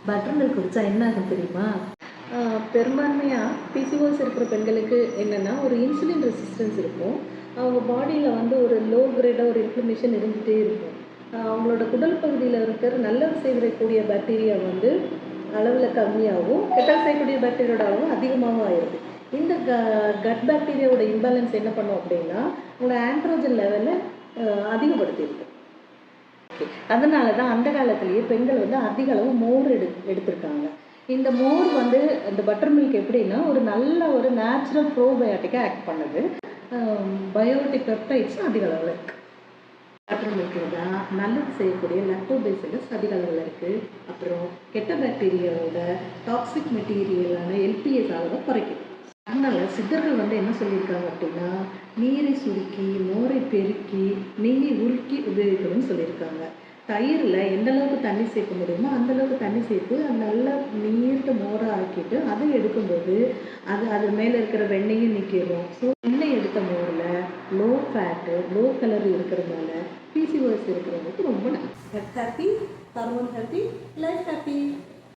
Butter milk குடித்தா என்ன ஆகும் தெரியுமா? பெரும்பான்மையாக பிசிஓஎஸ் இருக்கிற பெண்களுக்கு என்னென்னா ஒரு இன்சுலின் ரெசிஸ்டன்ஸ் இருக்கும். அவங்க பாடியில் வந்து ஒரு லோ கிரேடாக ஒரு இன்ஃப்ளமேஷன் இருந்துகிட்டே இருக்கும். அவங்களோட குடல் பகுதியில் இருக்கிற நல்லது செய்யக்கூடிய பாக்டீரியா வந்து அளவில் கம்மியாகவும், கெட்டது செய்யக்கூடிய பாக்டீரியோட அளவும் அதிகமாகவும் ஆயிடுது. இந்த கட் பாக்டீரியாவோட இம்பேலன்ஸ் என்ன பண்ணும் அப்படின்னா உங்களோட ஆண்ட்ரோஜன் லெவலை அதிகப்படுத்தியிருக்கு. அதனால தான் அந்த காலத்திலேயே பெண்கள் வந்து அதிக அளவு மோர் எடுத்திருக்காங்க. இந்த மோர் வந்து இந்த பட்டர் மில்க் எப்படின்னா ஒரு நல்ல ஒரு நேச்சுரல் ப்ரோபயோட்டிக்காக ஆக்ட் பண்ணுது. பயோட்டிக் பெப்டைட்ஸும் அதிக அளவில் இருக்குது. பட்டர் மில்கில் தான் நல்லது செய்யக்கூடிய லாக்டோபேசிலஸ் அதிக அளவில் இருக்குது. அப்புறம் கெட்ட பாக்டீரியாவோட டாக்ஸிக் மெட்டீரியலான எல்பிஎஸ் அளவை குறைக்குது. அதனால் சித்தர்கள் வந்து என்ன சொல்லியிருக்காங்க அப்படின்னா நீரை சுருக்கி மோரை பெருக்கி நெய்யை உருக்கி உபயோகிக்கணும்னு சொல்லியிருக்காங்க. தயிரில் எந்த அளவுக்கு தண்ணி சேர்க்க முடியுமோ அந்தளவுக்கு தண்ணி சேர்த்து அது நல்லா நீர்த்த மோராக ஆக்கிட்டு அதை எடுக்கும்போது அது மேலே இருக்கிற வெண்ணெயும் நிற்கிடும். ஸோ வெண்ணெய் எடுத்த மோரில் லோ ஃபேட்டு லோ கலரி இருக்கிறதுனால பிசிஓஎஸ் இருக்கிறவங்களுக்கு ரொம்ப happy, hormone happy, life happy.